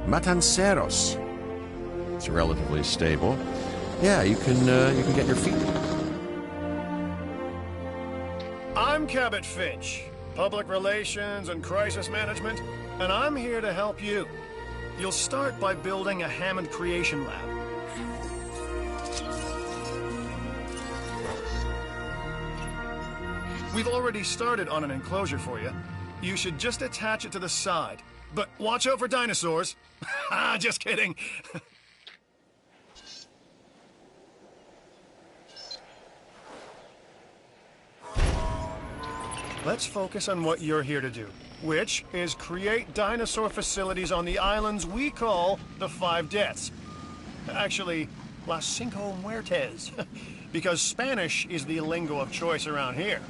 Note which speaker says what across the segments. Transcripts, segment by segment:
Speaker 1: Matanceros. It's relatively stable. Yeah, you can get your feet.
Speaker 2: I'm Cabot Finch, Public Relations and Crisis Management, and I'm here to help you. You'll start by building a Hammond Creation Lab. We've already started on an enclosure for you. You should just attach it to the side. But watch out for dinosaurs. Just kidding. Let's focus on what you're here to do, which is create dinosaur facilities on the islands we call the Five Deaths. Actually, Las Cinco Muertes, because Spanish is the lingo of choice around here.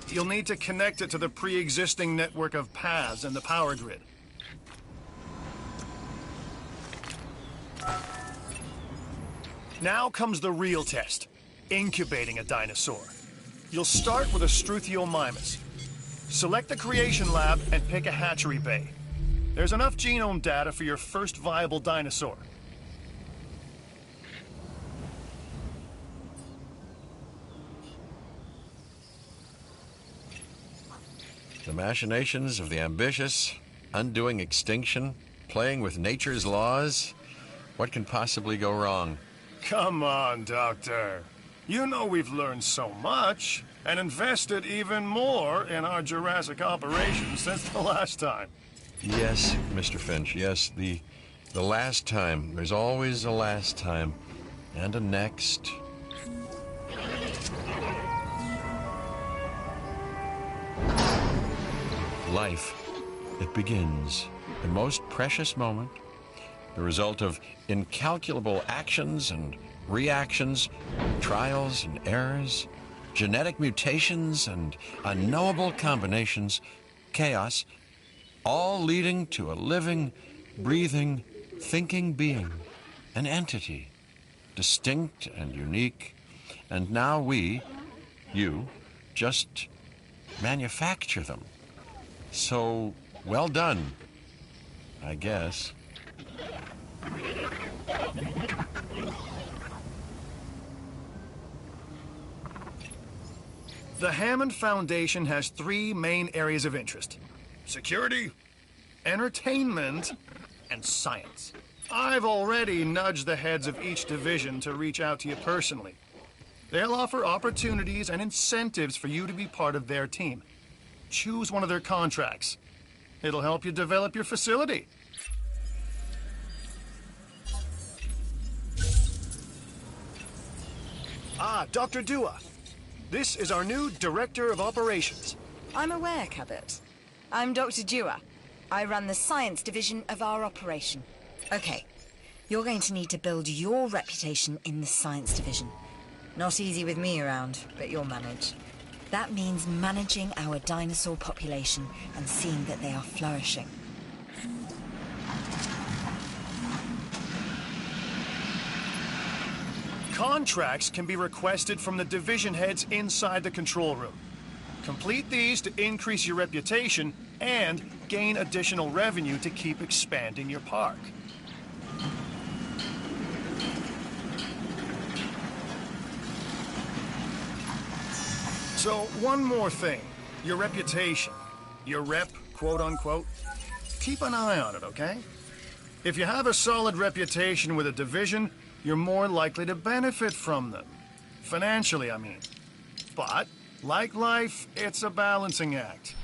Speaker 2: You'll need to connect it to the pre-existing network of paths and the power grid. Now comes the real test, incubating a dinosaur. You'll start with a Struthiomimus. Select the creation lab and pick a hatchery bay. There's enough genome data for your first viable dinosaur.
Speaker 1: The machinations of the ambitious, undoing extinction, playing with nature's laws. What can possibly go wrong?
Speaker 2: Come on, Doctor. You know we've learned so much and invested even more in our Jurassic operations since the last time.
Speaker 1: Yes, Mr. Finch, yes, the last time. There's always a last time. And a next. Life, it begins. The most precious moment, the result of incalculable actions and reactions, trials and errors, genetic mutations and unknowable combinations, chaos, all leading to a living, breathing, thinking being, an entity, distinct and unique. And now we, you, just manufacture them. So, well done, I guess.
Speaker 2: The Hammond Foundation has three main areas of interest: security, entertainment, and science. I've already nudged the heads of each division to reach out to you personally. They'll offer opportunities and incentives for you to be part of their team. Choose one of their contracts. It'll help you develop your facility. Dr. Dua. This is our new Director of Operations.
Speaker 3: I'm aware, Cabot. I'm Dr. Dua. I run the science division of our operation. Okay, you're going to need to build your reputation in the science division. Not easy with me around, but you'll manage. That means managing our dinosaur population and seeing that they are flourishing.
Speaker 2: Contracts can be requested from the division heads inside the control room. Complete these to increase your reputation and gain additional revenue to keep expanding your park. So, one more thing. Your reputation. Your rep, quote unquote. Keep an eye on it, okay? If you have a solid reputation with a division, you're more likely to benefit from them. Financially, I mean. But, like life, it's a balancing act.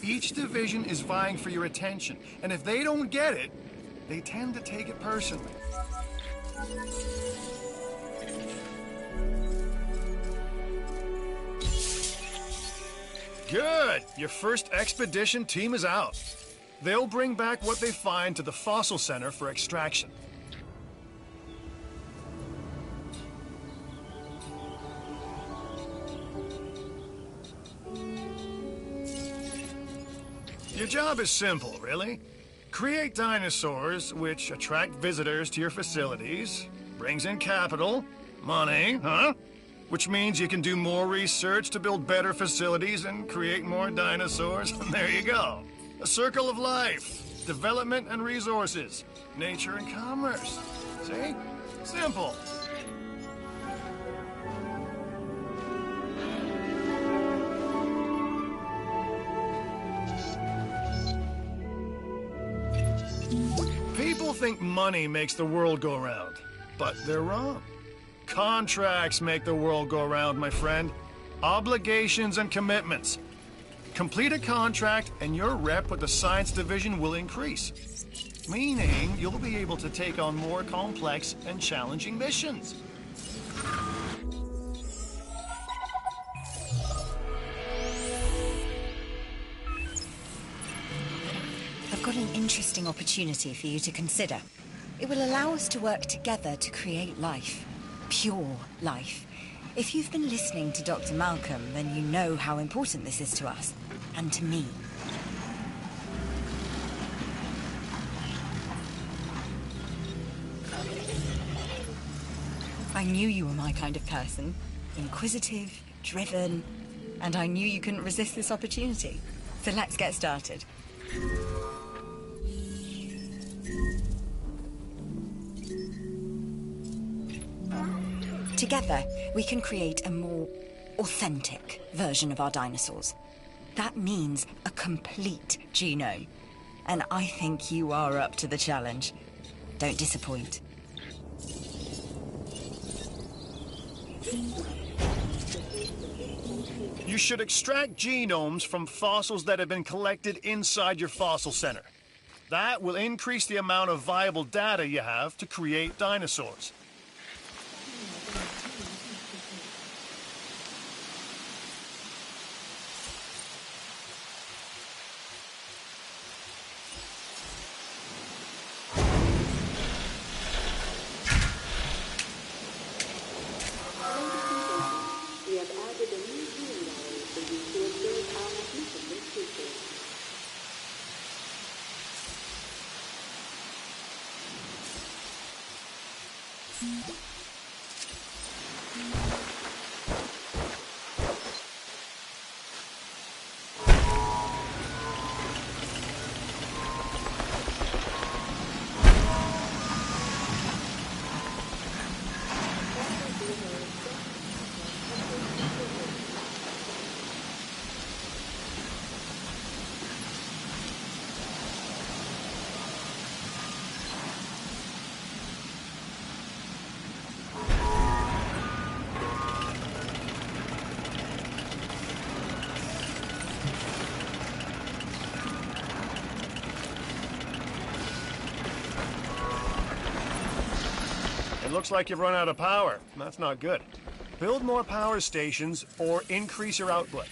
Speaker 2: Each division is vying for your attention, and if they don't get it, they tend to take it personally. Good! Your first expedition team is out. They'll bring back what they find to the Fossil Center for extraction. Your job is simple, really. Create dinosaurs which attract visitors to your facilities, brings in capital, money, huh? which means you can do more research to build better facilities and create more dinosaurs. And there you go. A circle of life. Development and resources. Nature and commerce. See? Simple. People think money makes the world go round, but they're wrong. Contracts make the world go round, my friend. Obligations and commitments. Complete a contract and your rep with the science division will increase. Meaning you'll be able to take on more complex and challenging missions.
Speaker 3: I've got an interesting opportunity for you to consider. It will allow us to work together to create life. Pure life. If you've been listening to Dr. Malcolm, then you know how important this is to us, and to me. I knew you were my kind of person. Inquisitive, driven, and I knew you couldn't resist this opportunity. So let's get started. Together, we can create a more authentic version of our dinosaurs. That means a complete genome. And I think you are up to the challenge. Don't disappoint.
Speaker 2: You should extract genomes from fossils that have been collected inside your fossil center. That will increase the amount of viable data you have to create dinosaurs. It looks like you've run out of power. That's not good. Build more power stations or increase your output.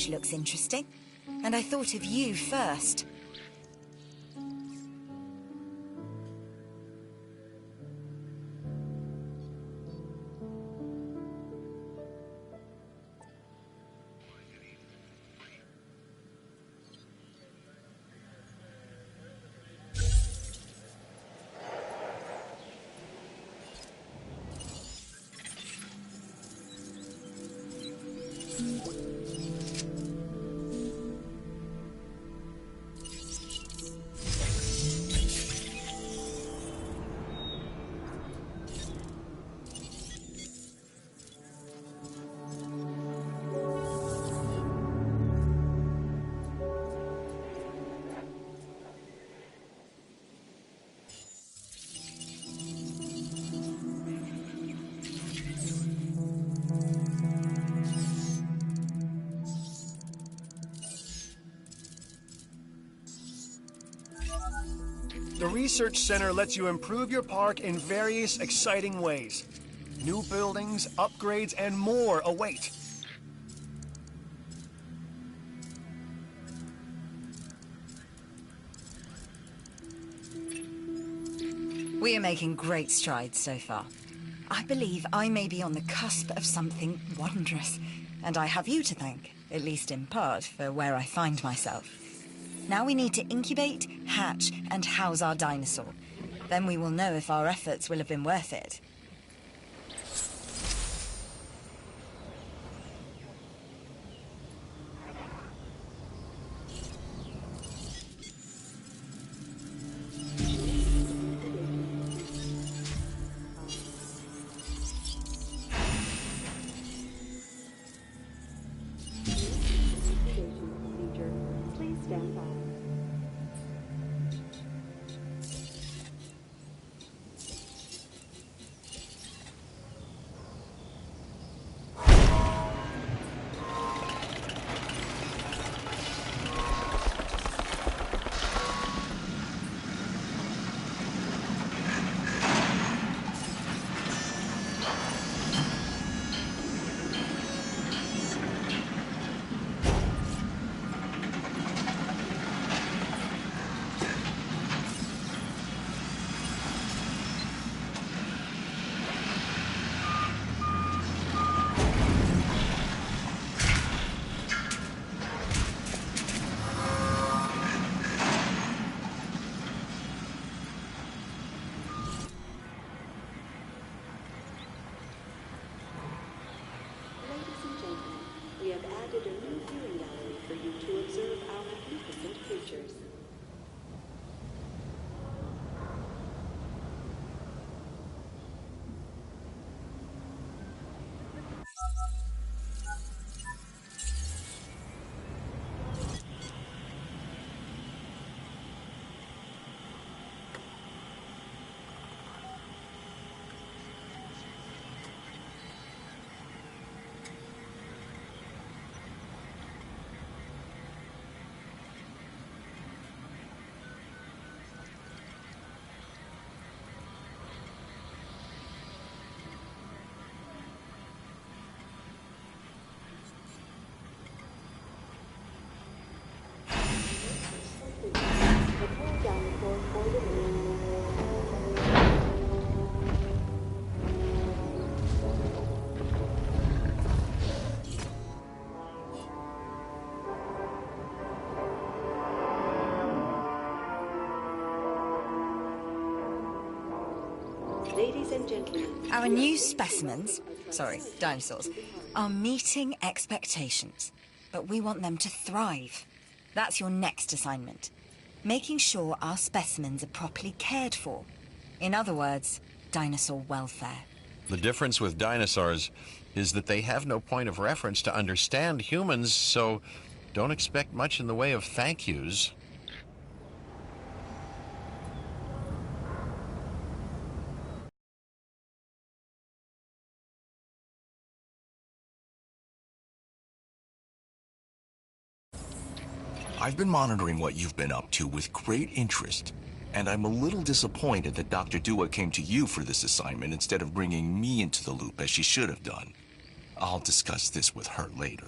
Speaker 3: research looks interesting, and I thought of you first.
Speaker 2: The Research Center lets you improve your park in various exciting ways. New buildings, upgrades, and more await.
Speaker 3: We are making great strides so far. I believe I may be on the cusp of something wondrous, and I have you to thank, at least in part, for where I find myself. Now we need to incubate, hatch, and house our dinosaur. Then we will know if our efforts will have been worth it.
Speaker 4: Please stand by. We have added a new viewing gallery for you to observe our magnificent creatures. Ladies and gentlemen,
Speaker 3: Our new specimens, dinosaurs, are meeting expectations, but we want them to thrive. That's your next assignment. Making sure our specimens are properly cared for. In other words, dinosaur welfare.
Speaker 1: The difference with dinosaurs is that they have no point of reference to understand humans, so don't expect much in the way of thank yous.
Speaker 5: I've been monitoring what you've been up to with great interest, and I'm a little disappointed that Dr. Dua came to you for this assignment instead of bringing me into the loop as she should have done. I'll discuss this with her later.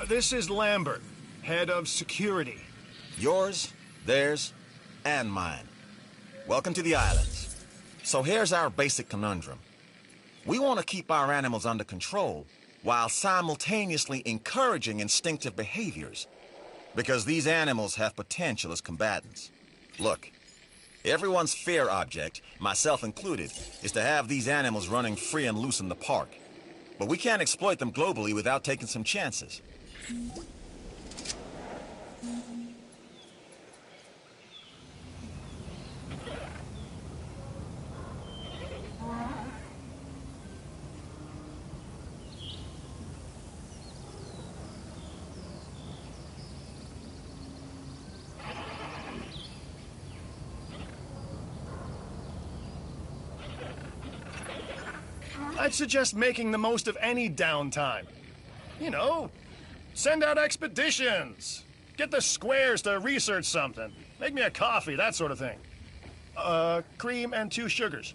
Speaker 2: This is Lambert, head of security.
Speaker 6: Yours, theirs, and mine. Welcome to the islands. So here's our basic conundrum. We want to keep our animals under control while simultaneously encouraging instinctive behaviors, because these animals have potential as combatants. Look, everyone's fear object, myself included, is to have these animals running free and loose in the park. But we can't exploit them globally without taking some chances.
Speaker 2: I'd suggest making the most of any downtime. You know, send out expeditions. Get the squares to research something. Make me a coffee, that sort of thing. Cream and 2 sugars.